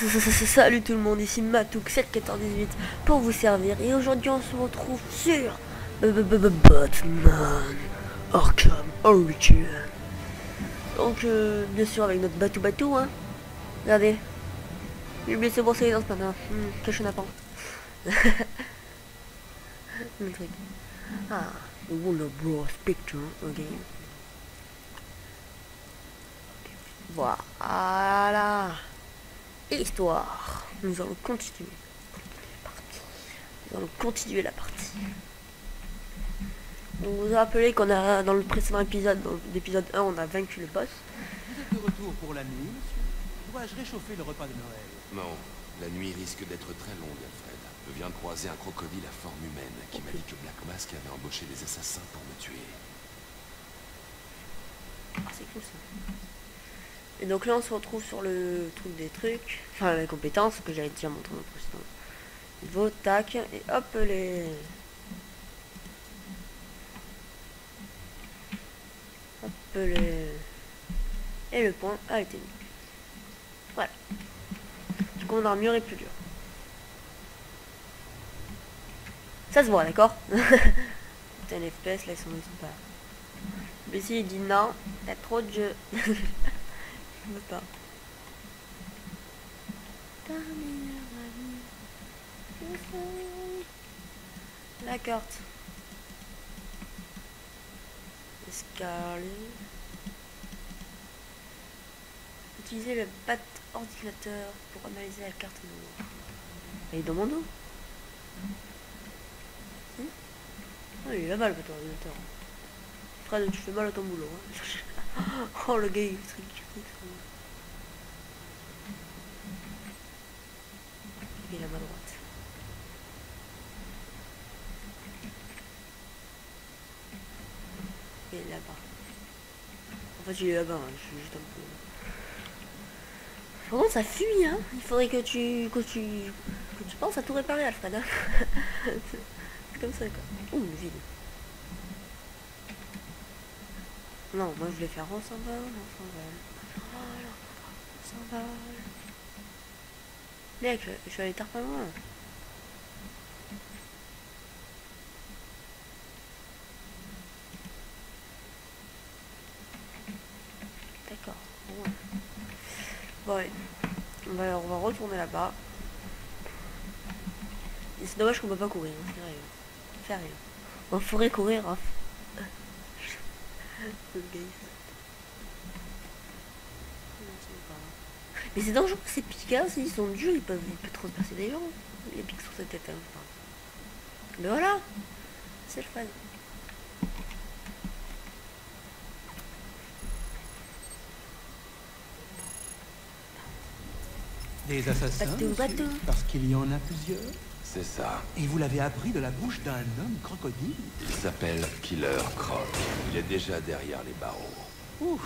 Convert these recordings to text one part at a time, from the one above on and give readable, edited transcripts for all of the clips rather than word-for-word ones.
Salut tout le monde, ici Matouk 71418 pour vous servir et aujourd'hui on se retrouve sur Batman Arkham Origin. Donc bien sûr avec notre bateau hein. Regardez. J'ai oublié de se brosser les dents ce matin. Cache un appart. Le truc. Ah, the Warner Bros Picture, ok. Voilà. Histoire. Nous allons continuer. Nous allons continuer la partie. On vous a rappelé qu'on a dans le précédent épisode, dans l'épisode 1, on a vaincu le boss. Vous êtes de retour pour la nuit, monsieur? Dois-je réchauffer le repas de Noël? Non, la nuit risque d'être très longue, Alfred. Je viens de croiser un crocodile à forme humaine qui m'a dit que Black Mask avait embauché des assassins pour me tuer. Ah, c'est cool ça. Et donc là on se retrouve sur le truc des trucs, enfin les compétences que j'avais déjà montré dans le précédent niveau, tac, et hop les... Hop les... Et le point a été mis. Voilà. Du coup mon armure est plus dure. Ça se voit, d'accord? Putain les FPS là ils sont pas... Mais si il dit non, t'as trop de jeux. Je veux pas. Ta meilleure amie, je sais. La carte. Escalier. Utiliser le bat ordinateur pour analyser la carte noire. Elle est dans mon dos. Ah, il est là-bas le bat ordinateur. Fred, tu fais mal à ton boulot. Hein. Oh le gars il est très cute. Il est à ma droite. Il est là-bas. En fait il est là-bas, hein. Je suis juste un peu... Par contre ça fuit hein. Il faudrait que tu penses à tout réparer Alfred hein. C'est comme ça quoi. Ouh vide. Non, moi je voulais faire on s'envole, on s'envole. Mec, je suis allé tard pas loin. D'accord. Bon, ouais. On va retourner là-bas. Et c'est dommage qu'on peut pas courir, hein, c'est rien. Faire rien. On pourrait courir, hein. Mais c'est dangereux, ces pics là, ils sont durs, ils peuvent transpercer des gens. Les pics sur cette tête. Hein. Mais voilà, c'est le fun. Des assassins, Bateau. Parce qu'il y en a plusieurs. C'est ça. Et vous l'avez appris de la bouche d'un homme crocodile? Il s'appelle Killer Croc. Il est déjà derrière les barreaux. Ouf,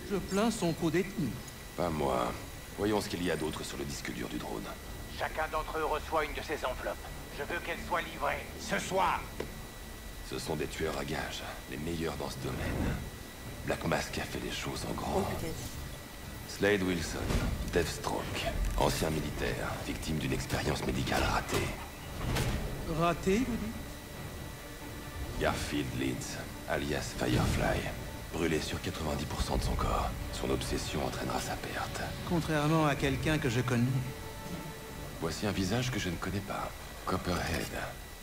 je plains son co-détenu. Pas moi. Voyons ce qu'il y a d'autre sur le disque dur du drone. Chacun d'entre eux reçoit une de ces enveloppes. Je veux qu'elle soit livrée ce soir. Ce sont des tueurs à gages, les meilleurs dans ce domaine. Black Mask a fait les choses en Oh grand. putain. Slade Wilson, Deathstroke, ancien militaire, victime d'une expérience médicale ratée. Raté, vous dites? Garfield Leeds, alias Firefly, brûlé sur 90% de son corps. Son obsession entraînera sa perte. Contrairement à quelqu'un que je connais. Voici un visage que je ne connais pas. Copperhead.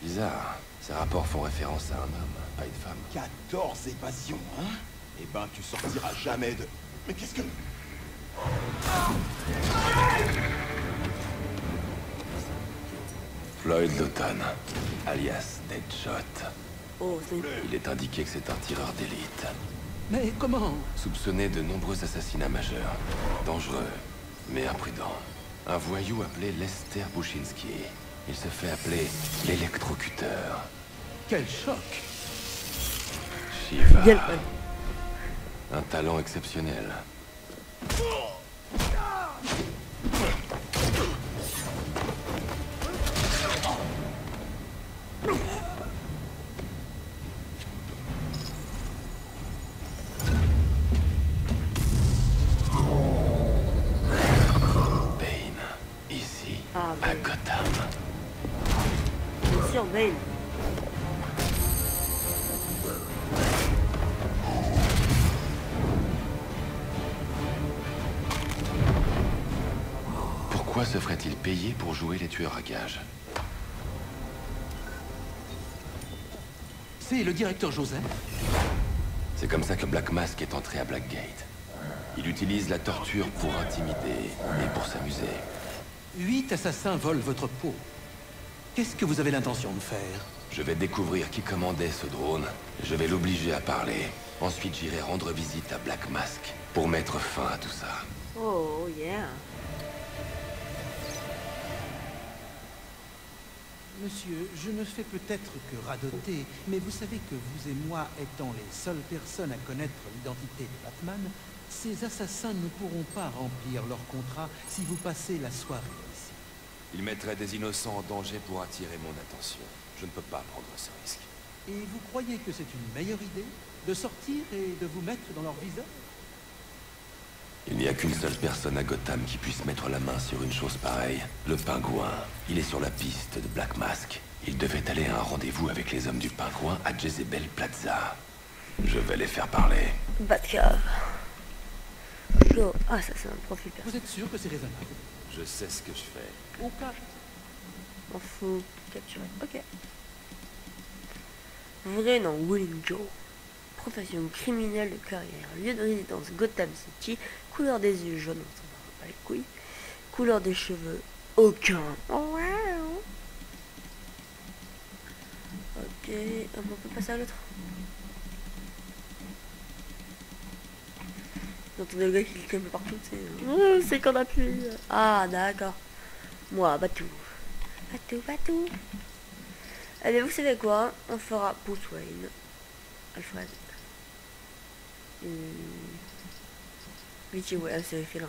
Bizarre. Ces rapports font référence à un homme, pas une femme. 14 évasions, hein? Eh ben, tu sortiras jamais de... Mais qu'est-ce que... Floyd Lawton, alias Deadshot. Oh, c'est... Il est indiqué que c'est un tireur d'élite. Mais comment? Soupçonné de nombreux assassinats majeurs. Dangereux, mais imprudent. Un voyou appelé Lester Bushinsky. Il se fait appeler l'électrocuteur. Quel choc! Shiva. Gelman. Un talent exceptionnel. Bane. à Gotham. Bien sûr, Bane. Pourquoi se ferait-il payer pour jouer les tueurs à gages? C'est le directeur Joseph. C'est comme ça que Black Mask est entré à Blackgate. Il utilise la torture pour intimider et pour s'amuser. 8 assassins volent votre peau. Qu'est-ce que vous avez l'intention de faire? Je vais découvrir qui commandait ce drone. Je vais l'obliger à parler. Ensuite, j'irai rendre visite à Black Mask pour mettre fin à tout ça. Oh yeah. Monsieur, je ne fais peut-être que radoter, mais vous savez que vous et moi étant les seules personnes à connaître l'identité de Batman, ces assassins ne pourront pas remplir leur contrat si vous passez la soirée ici. Il mettrait des innocents en danger pour attirer mon attention. Je ne peux pas prendre ce risque. Et vous croyez que c'est une meilleure idée de sortir et de vous mettre dans leur visage? Il n'y a qu'une seule personne à Gotham qui puisse mettre la main sur une chose pareille. Le Pingouin. Il est sur la piste de Black Mask. Il devait aller à un rendez-vous avec les hommes du Pingouin à Jezebel Plaza. Je vais les faire parler. Batcave. Go. Ah, ça c'est un profil perso. Vous êtes sûr que c'est raisonnable? Je sais ce que je fais. Au cas. On faut capturer. Ok. Vrai nom, Willing Joe. Profession criminelle de carrière. Lieu de résidence Gotham City. Couleur des yeux jaunes, on s'en va pas les couilles. Couleur des cheveux, aucun. Oh, wow. Ok, on peut passer à l'autre. J'entendais le gars qui clique un peu partout, c'est qu'on appuie. Ah, d'accord. Moi, Batou. Batou. Allez, vous savez quoi? On fera Bruce Wayne. Alfred. Vichy, ouais, c'est félin.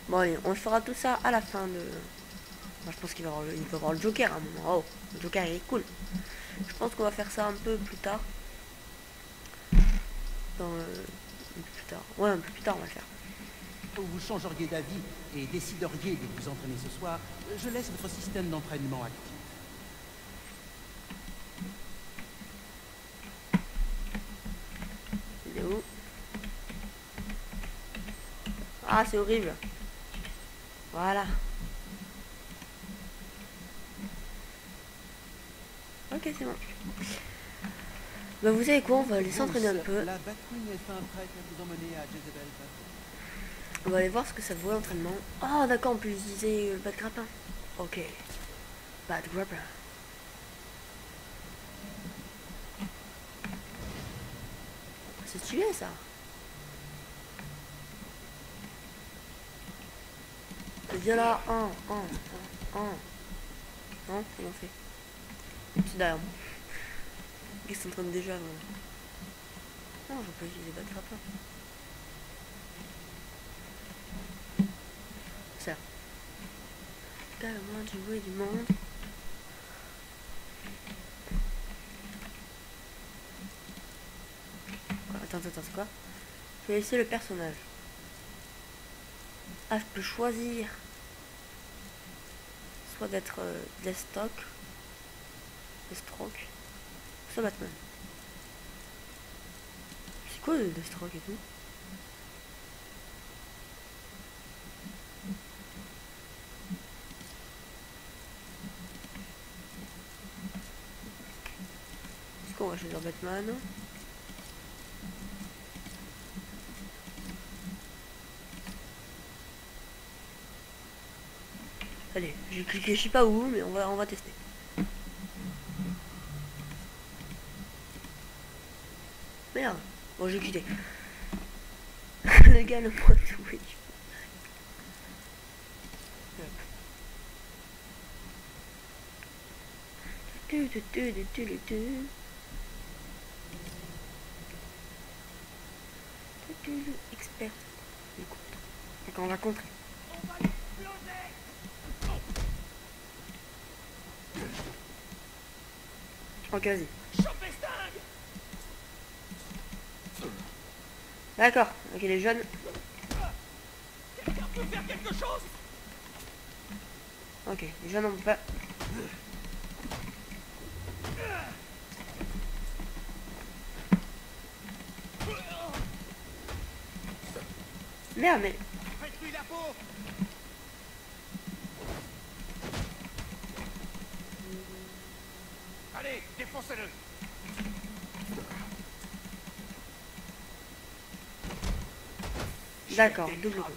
Bon, allez, on fera tout ça à la fin de... Moi, je pense qu'il va y avoir le Joker à un moment. Oh, le Joker, il est cool. Je pense qu'on va faire ça un peu plus tard. Un peu plus tard. Ouais, un peu plus tard, on va le faire. Vous changeriez d'avis et décideriez de vous entraîner ce soir, je laisse votre système d'entraînement actif. Il est où? Ah, c'est horrible. Voilà. Ok, c'est bon. Bah, vous savez quoi, on va aller s'entraîner un peu. La Batwing est fin prête à vous emmener à Jezebel. On va aller voir ce que ça vaut l'entraînement. Oh, d'accord, en plus, je disais Bat Grappin. Ok. Bat Grappin. C'est stylé, ça. Viens là, un. Non, comment on fait? C'est derrière moi. Ils sont en train de déjà... Non, je peux utiliser Bat Grappin. Ça. Carrément du bruit du monde. Attends, c'est quoi? Je vais laisser le personnage. Ah, je peux choisir soit d'être Deathstroke, soit Batman. C'est quoi le Deathstroke et tout? Est-ce qu'on va choisir Batman? Allez, j'ai cliqué je sais pas où, mais on va tester. Merde, bon j'ai quitté. Le gars le moins doué. Expert. D'accord, on va contrer. Ok, vas-y. D'accord, ok les jeunes. peux faire quelque chose? Ok, déjà non pas. Merde, mais... Faites-lui la peau! Allez, défoncez-le! D'accord, double coup.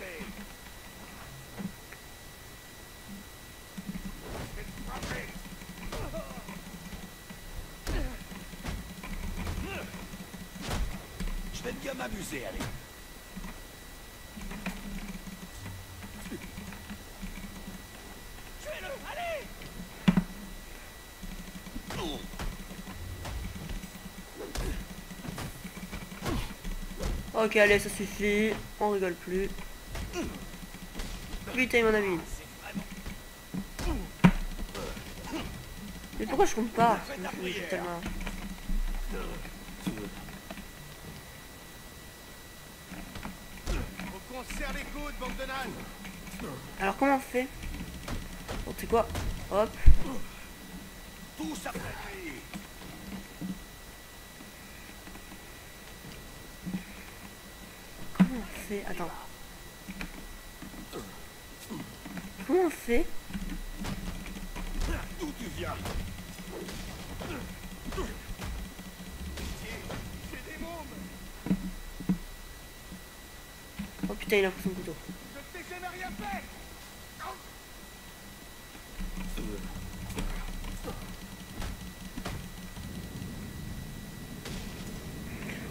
Je vais bien m'amuser, allez. Tuez-le, allez! Ok, allez, ça suffit. On rigole plus. Putain, mon ami. Mais pourquoi je compte pas? J'ai tellement... Faut qu'on se serre les coudes, bande de nazes! Alors comment on fait? Bon, c'est quoi? Hop. Tous après lui! Comment on fait? Attends. Comment on fait? D'où tu viens? J'ai des mômes! Oh putain, il a pris son couteau. Je t'ai jamais rien fait!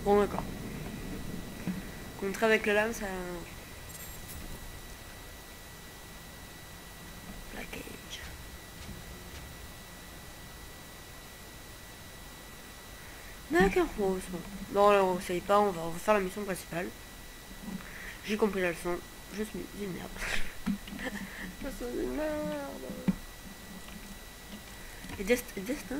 Bon, d'accord. Contrer avec la lame, ça... Plaquage. D'accord, bon, c'est bon. Non, on essaye pas, on va refaire la mission principale. J'ai compris la leçon. Je suis une merde. Je suis une merde. Et destin.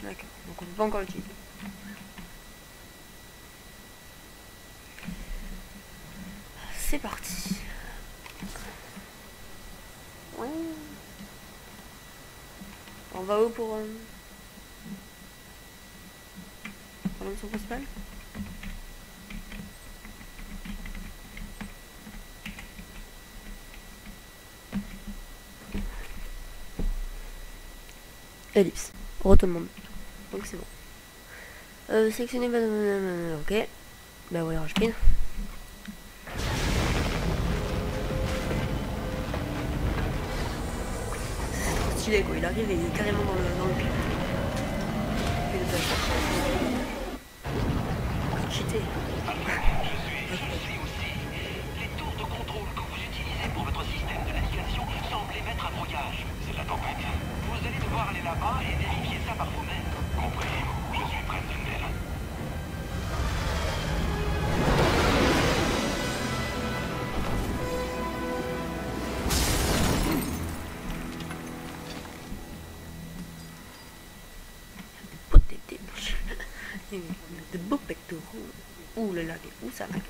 D'accord, donc on peut pas encore l'utiliser. C'est parti. Ouais. On va où pour la mission principale? Ellipse. Retournement. Donc c'est bon. Sélectionner... Ok. Bah voilà, je pine. C'est trop stylé quoi, il arrive et il est carrément dans le pire. Cheaté. Les tours de contrôle que vous utilisez pour votre système de navigation semblent émettre un brouillage. C'est la tempête. Vous allez devoir aller là-bas et vérifier ça par vous-même. Compris. Je suis prêt, Dundee. De beaux pectoraux. Ouh là là, où ça lag.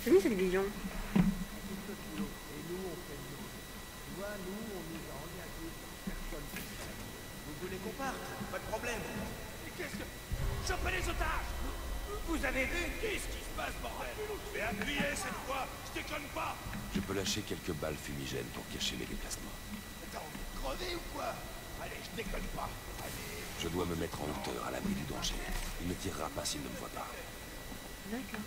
C'est mis cette vision. Vous voulez qu'on parte? Pas de problème. Mais qu'est-ce que... Chopez les otages! Vous avez vu? Qu'est-ce qui se passe, bordel? Mais appuyez cette fois! Je déconne pas! Je peux lâcher quelques balles fumigènes pour cacher les déplacements. Attends, vous crevez ou quoi? Allez, je déconne pas. Allez. Je dois me mettre en hauteur à l'abri du danger. Il ne tirera pas s'il ne me voit pas. D'accord.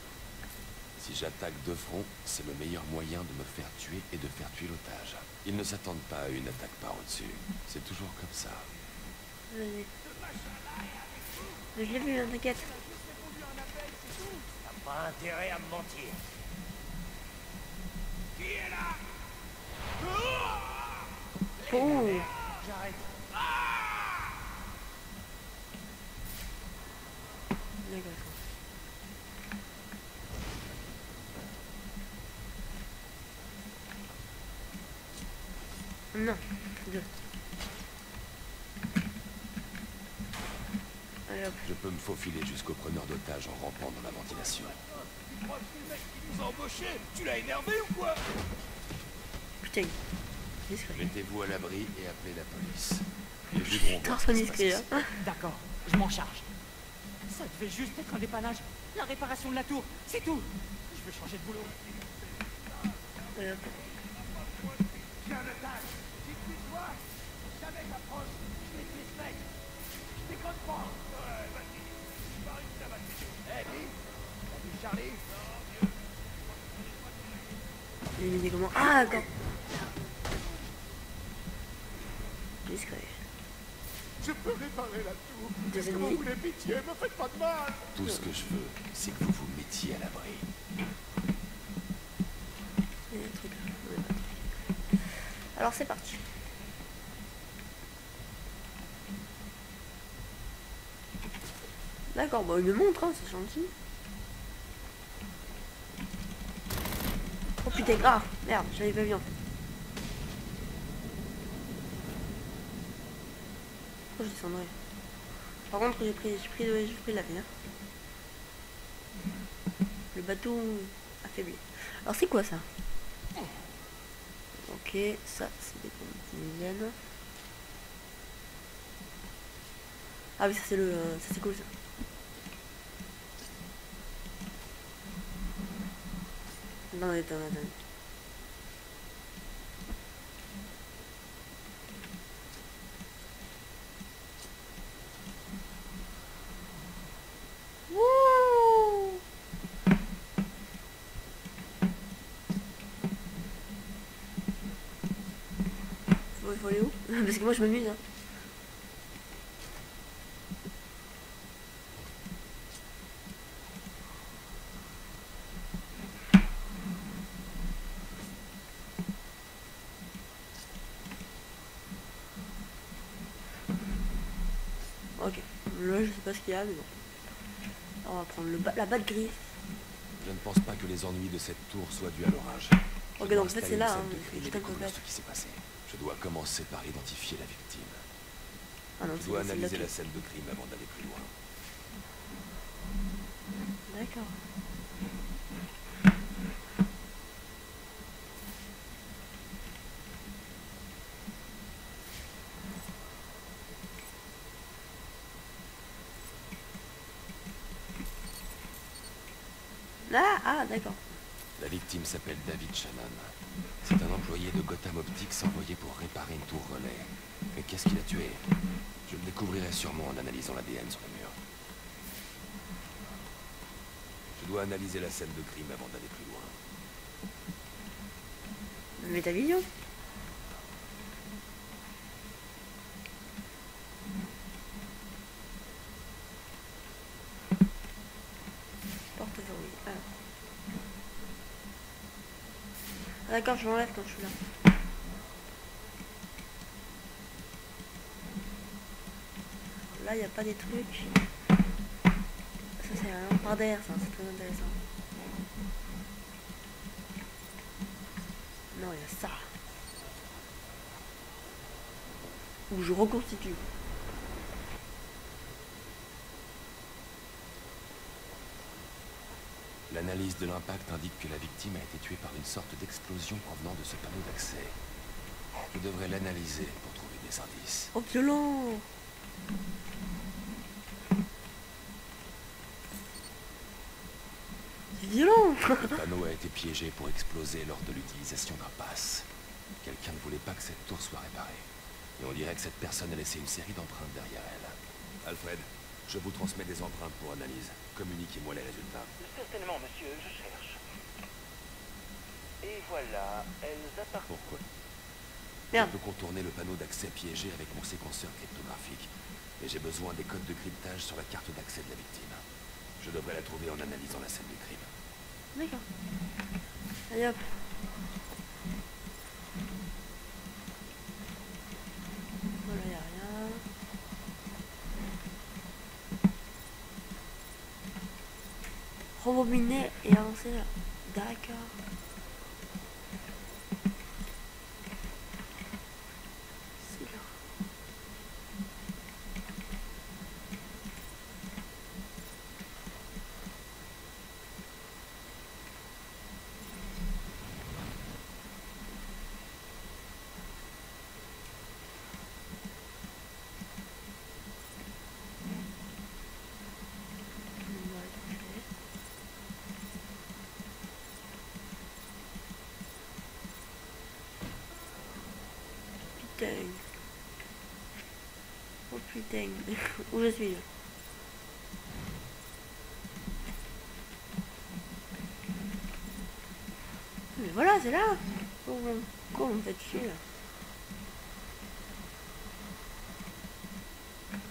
Si j'attaque de front, c'est le meilleur moyen de me faire tuer et de faire tuer l'otage. Ils ne s'attendent pas à une attaque par au-dessus. C'est toujours comme ça. Vas-y. Je l'ai vu, hein, t'inquiète. T'as pas intérêt à me mentir. Qui est là? Oh. J'arrête. D'accord. Non, 2. Allez hop. Je peux me faufiler jusqu'au preneur d'otages en rampant dans la ventilation. Tu crois que c'est le mec qui nous a embauchés? Tu l'as énervé ou quoi? Putain. Discret. Mettez-vous à l'abri et appelez la police. Les vivront Putain, voir son ce qui se discret, passe hein. D'accord, je m'en charge. Ça devait juste être un dépannage. La réparation de la tour, c'est tout. Je vais changer de boulot. Allez hop. J'ai un otage. Si tu vois, jamais t'approches. Je maîtrise mec. Je déconne pas. Ouais, vas-y. Je parie que ça va t'aider. Eh, Bill, t'as vu Charlie? Il est mis comment? Ah, d'accord. Discret. Je peux réparer la tour. Des Est-ce que vous ennemis. voulez pitié? Me faites pas de mal. Tout ce que je veux, c'est que vous vous mettiez à l'abri. Il y a un truc là. On est pas truc. Alors c'est parti. D'accord, bon il me montre, hein, c'est gentil. Oh putain, ah merde, j'avais pas vu en fait. Oh, je descendrai. Par contre, j'ai pris la vie. Le bateau affaibli. Alors, c'est quoi ça? Ok, ça, c'est des pompes tunisiennes. Ah oui, ça c'est le... ça c'est cool ça. Non, attends. Wouh! Faut aller où? Parce que moi je m'amuse hein. Ok, là je sais pas ce qu'il y a mais bon. On va prendre la batte grise. Je ne pense pas que les ennuis de cette tour soient dus à l'orage. Ok, Je dois donc en fait c'est installer là, une hein, scène de crime et putain découvrir qu'on ce qui s'est passé. Je dois commencer par identifier la victime. Ah non, Je dois c'est analyser là la scène de crime avant d'aller plus loin. D'accord. Ah, d'accord. La victime s'appelle David Shannon. C'est un employé de Gotham Optics envoyé pour réparer une tour relais. Mais qu'est-ce qu'il a tué? Je le découvrirai sûrement en analysant l'ADN sur le mur. Je dois analyser la scène de crime avant d'aller plus loin. Mais ta vision. Porte-verrouille. Ah d'accord, je l'enlève quand je suis là. Là, il n'y a pas des trucs. Ça, c'est un lampadaire, ça, c'est très intéressant. Non, il y a ça. Où je reconstitue. L'analyse de l'impact indique que la victime a été tuée par une sorte d'explosion provenant de ce panneau d'accès. Je devrais l'analyser pour trouver des indices. Oh, violent! C'est violent! Le panneau a été piégé pour exploser lors de l'utilisation d'un pass. Quelqu'un ne voulait pas que cette tour soit réparée. Et on dirait que cette personne a laissé une série d'empreintes derrière elle. Alfred, je vous transmets des empreintes pour analyse. Communiquez-moi les résultats. Certainement, monsieur, je cherche. Et voilà, elles appartiennent. Pourquoi? Merde. Je peux contourner le panneau d'accès piégé avec mon séquenceur cryptographique. Mais j'ai besoin des codes de cryptage sur la carte d'accès de la victime. Je devrais la trouver en analysant la scène du crime. D'accord. Allez hop. Voilà, y a rien. Rembobiner et avancer là. D'accord. putain. Où je suis? Mais voilà, c'est là. Quoi on me fait chier là?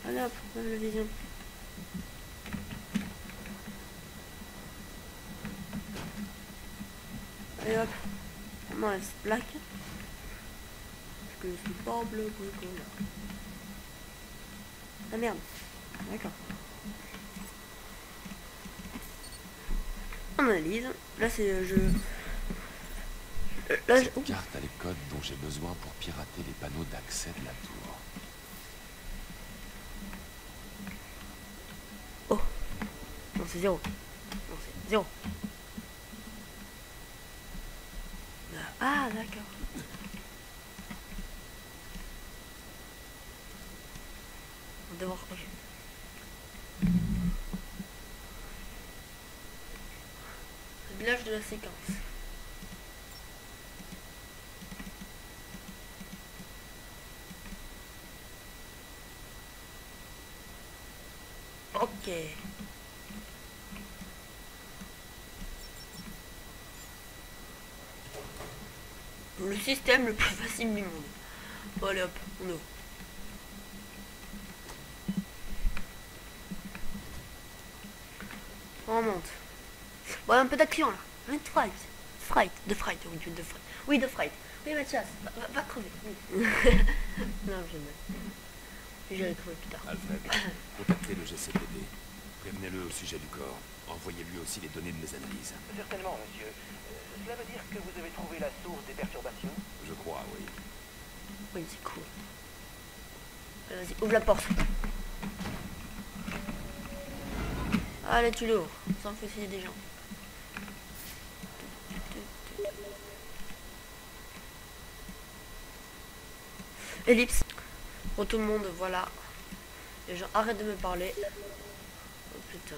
Allez hop, on a la vision. Allez hop, on enlève cette plaque. Parce que je suis pas bleu là. Ah merde, d'accord. On analyse. Là c'est le jeu. Là, Cette carte a les codes dont j'ai besoin pour pirater les panneaux d'accès de la tour. Oh, non c'est 0. Non c'est 0. Ah d'accord. On va devoir... Ok. Le village de la séquence. Ok. Le système le plus facile du monde. Bon allez hop, on ouvre. On monte. Bon, un peu d'action là. Un fright. De fright, oui, de fright. Oui, de fright. Oui, Mathias, va crever. Oui. Non, je ne. J'irai crever plus tard. Alfred, contactez le GCPD. Prévenez-le au sujet du corps. Envoyez-lui aussi les données de mes analyses. Certainement, monsieur. Cela veut dire que vous avez trouvé la source des perturbations? Je crois, oui. Oui, c'est cool. Vas-y, ouvre la porte. Allez, tu l'ouvres. Sans fusiller des gens. Ellipse. Pour tout le monde, voilà. Les gens arrêtent de me parler. Oh putain.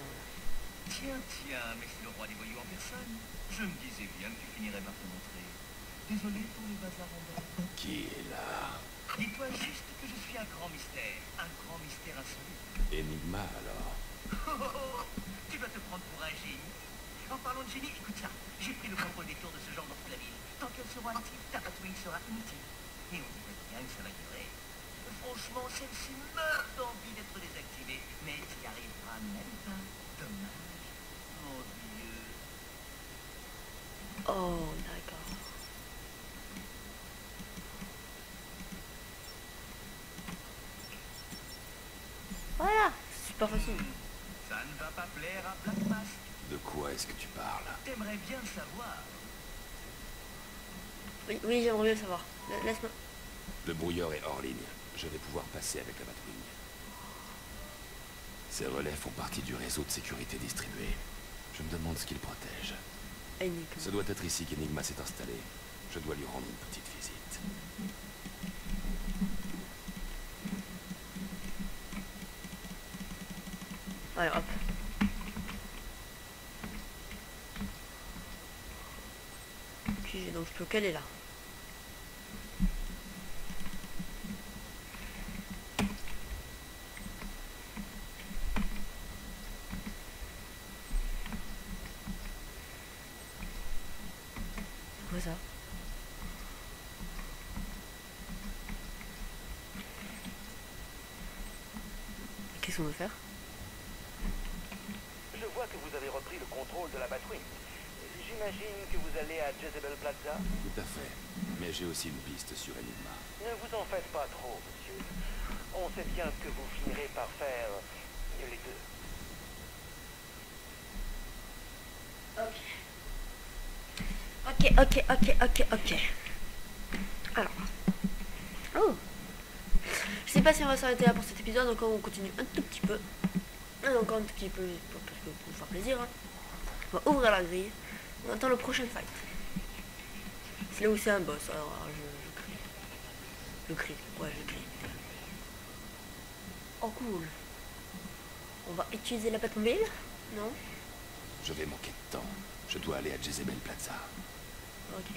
Tiens, mais c'est le roi des voyous en personne. Je me disais bien que tu finirais par te montrer. Désolé pour le bazar en bas. Qui est là? Dis-toi juste que je suis un grand mystère insolite. Enigma, alors. Tu vas te prendre pour un génie. En parlant de génie, écoute ça. J'ai pris le contrôle des tours de ce genre dans toute la ville. Tant qu'elles seront actives, ta Batwing sera inutile. Et on dirait bien que ça va durer. Franchement, celle-ci meurt d'envie d'être désactivée. Mais tu n'y arriveras même pas. Dommage. Mon Dieu. Oh, d'accord. Voilà, c'est super facile. Ça ne va pas plaire à Black Mask. De quoi est-ce que tu parles? T'aimerais bien le savoir. Oui, oui, j'aimerais bien le savoir. Laisse-moi. Le brouilleur est hors ligne. Je vais pouvoir passer avec la Batwing. Ces relais font partie du réseau de sécurité distribué. Je me demande ce qu'il protège. Enigma. Ce doit être ici qu'Enigma s'est installé. Je dois lui rendre une petite visite. Allez, hop. Ok, donc je peux caler là. C'est quoi ça? Qu'est-ce qu'on veut faire? Je vois que vous avez repris le contrôle de la Batwing. J'imagine que vous allez à Jezebel Plaza? Tout à fait. Mais j'ai aussi une piste sur Enigma. Ne vous en faites pas trop, monsieur. On sait bien que vous finirez par faire les deux. Ok. Alors. Oh. Je sais pas si on va s'arrêter là pour cet épisode, donc on continue un tout petit peu. Encore un tout petit peu, parce que pour vous faire plaisir. Hein. On va ouvrir la grille. On attend le prochain fight. C'est là où c'est un boss, alors je crie. Ouais, je crie. Oh cool. On va utiliser la Batmobile? Non? Je vais manquer de temps. Je dois aller à Jezebel Plaza. Ok.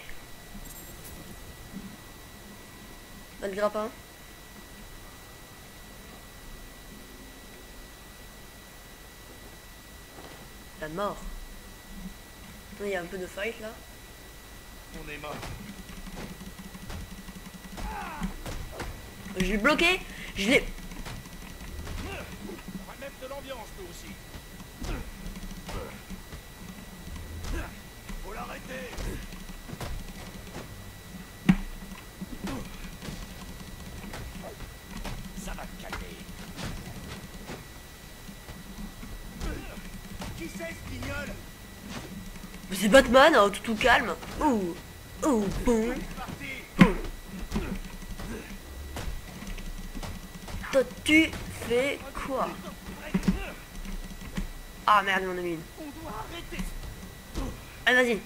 Dans le grappin? pas mort. Il y a un peu de fight là. On est mort. Je l'ai bloqué. Je l'ai... On va mettre de l'ambiance, nous aussi. Faut l'arrêter. Ça va te calmer. Qui c'est ce guignol? Mais c'est Batman, hein, tout calme. Ouh. Ouh, bon. C'est parti. Toi, tu fais quoi? Ah merde, il m'en a mis une. On doit arrêter. Allez, vas-y.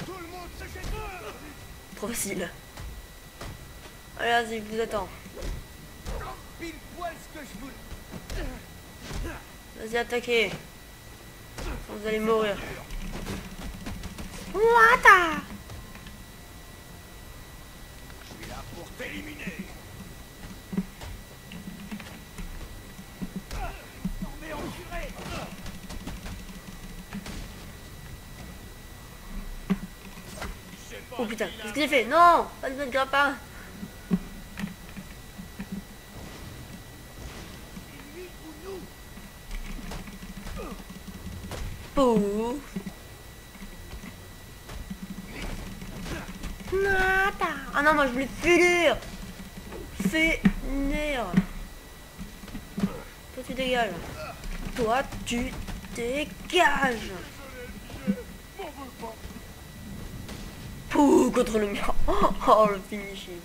Tout le monde se jette. Trop facile. Allez, vas-y, je vous attends. Pile poil ce que je voulais. Vas-y, attaquez. Vous allez mourir. What? Je suis là pour t'éliminer. Non mais enculé. Oh putain, qu'est-ce que j'ai fait? Non, pas de grappin. Lui ou nous? Pouf. Nada. Ah non, moi je voulais finir. Finir. Toi tu dégages. Toi tu dégages. Pouh, contre le mur. Oh, le finishing.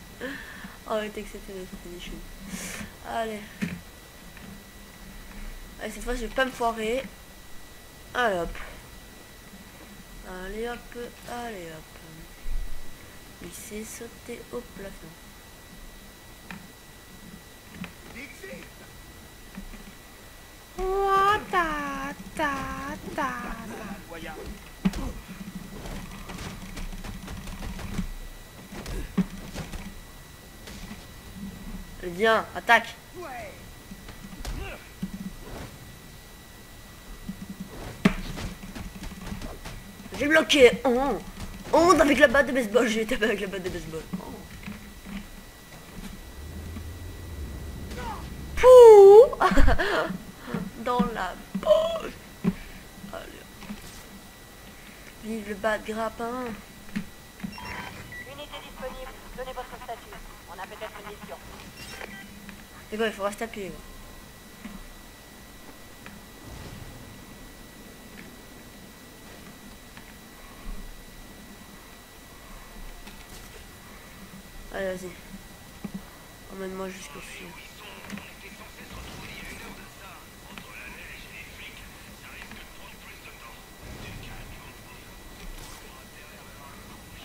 Oh, il est exceptionnel ce finishing. Allez. Allez, cette fois je vais pas me foirer. Allez hop. Allez hop. Allez hop. Glisser, sauter au plafond. Dixie. Ouah, ta, ta, ta. Voyons. Allez, viens, attaque. Ouais. J'ai bloqué. Oh. Oh, avec la batte de baseball. J'ai tapé avec la batte de baseball. Oh. Pouh. Dans la poche. Allez. Vive le bas de grappin. Unité disponible, donnez votre statut. On a peut-être une mission. C'est quoi, il faut rester appuyé. Allez, vas-y. Emmène-moi jusqu'au fil.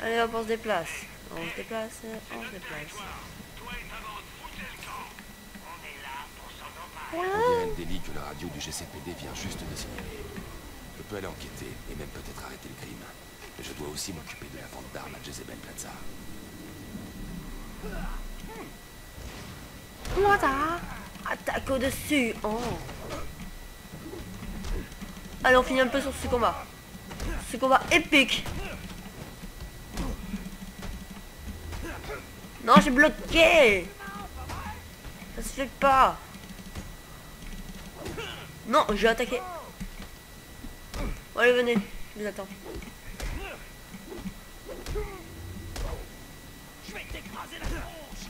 Allez hop, on se déplace. On se déplace, on se déplace. On dirait le délit que la radio du GCPD vient juste de signaler. Je peux aller enquêter et même peut-être arrêter le crime. Mais je dois aussi m'occuper de la vente d'armes à Jezebel Plaza. Voilà. Attaque au-dessus. Oh. Allez, on finit un peu sur ce combat. Ce combat épique. Non, j'ai bloqué. Ça se fait pas. Non, j'ai attaqué. Bon, allez, venez. Je vous attends. Je vais t'écraser la tronche.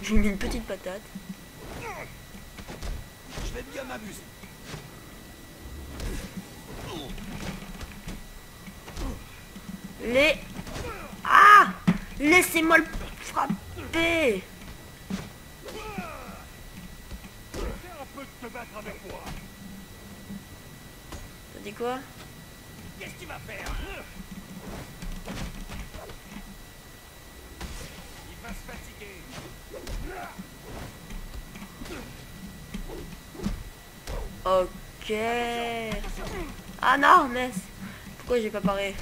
J'ai mis une petite patate. Je vais bien m'amuser. Les... Ah! Laissez-moi le frapper. Fais un peu de te battre avec moi. T'as dit quoi? Qu'est-ce que tu vas faire? Il va se fatiguer. Ok. Ah non, mais... Pourquoi j'ai pas paré?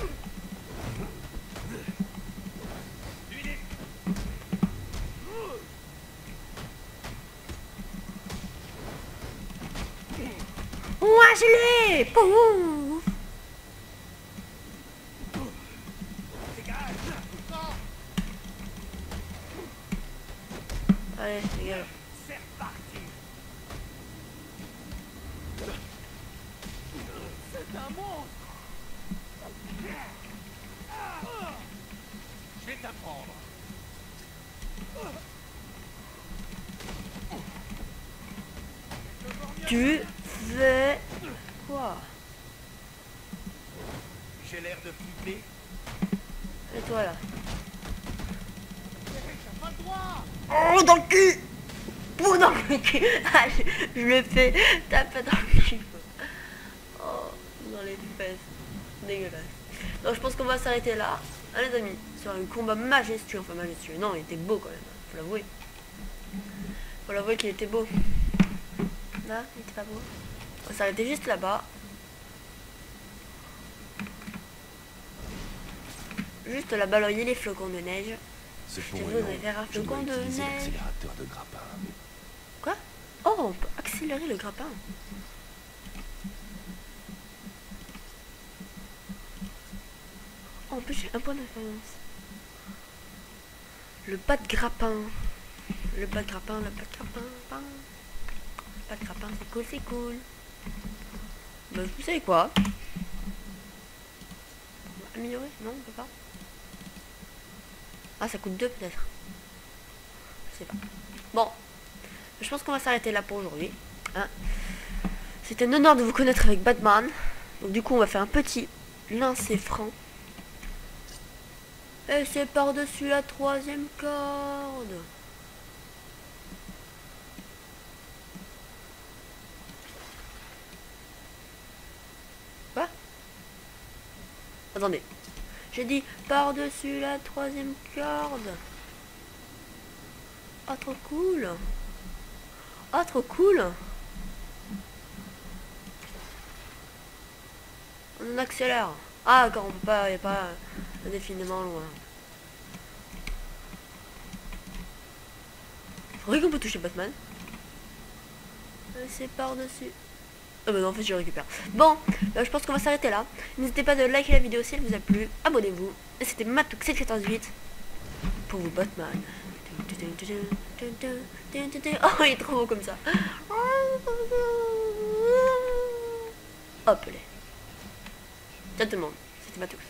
Moi je l'ai. Pouf. Allez, dégage. C'est reparti. C'est un monstre. Je vais t'apprendre. Tu fais quoi? J'ai l'air de flipper. Et toi là? T'as pas le droit. Oh dans le cul. Oh dans le cul. Ah, je le fais taper dans le cul. Oh, dans les fesses. Dégueulasse. Donc je pense qu'on va s'arrêter là. Ah, les amis, sur un combat majestueux. Enfin majestueux. Non, il était beau quand même. Faut l'avouer. Faut l'avouer qu'il était beau. Là, il était pas beau. On va s'arrêter juste là-bas. Juste là-bas, là, il y a les flocons de neige. Ce Je pont vous est long. allez faire un Je dois flocon de utiliser neige. l'accélérateur de grappin. Quoi? Oh, on peut accélérer le grappin. Oh, en plus, j'ai un point d'influence. Le pas de grappin. Le pas de grappin, le pas de grappin. Le pas de grappin, c'est cool, c'est cool. Bah, vous savez quoi? Améliorer? Non, on peut pas. Ah, ça coûte 2 peut-être. Je sais pas. Bon. Je pense qu'on va s'arrêter là pour aujourd'hui. Hein. C'était un honneur de vous connaître avec Batman. Donc du coup, on va faire un petit lancer franc. Et c'est par-dessus la 3e corde. Quoi? Attendez. J'ai dit par-dessus la 3e corde. Ah, trop cool. Ah, trop cool. On accélère. Ah, quand on peut pas, il n'y a pas indéfiniment loin. Faudrait qu'on peut toucher Batman. C'est par-dessus. Ah bah non, en fait je récupère. Bon, je pense qu'on va s'arrêter là. N'hésitez pas de liker la vidéo si elle vous a plu. Abonnez-vous. Et c'était Matouk748 pour vous Batman. Oh, il est trop beau comme ça. Hop, allez. Ciao tout le monde. C'était Matouk.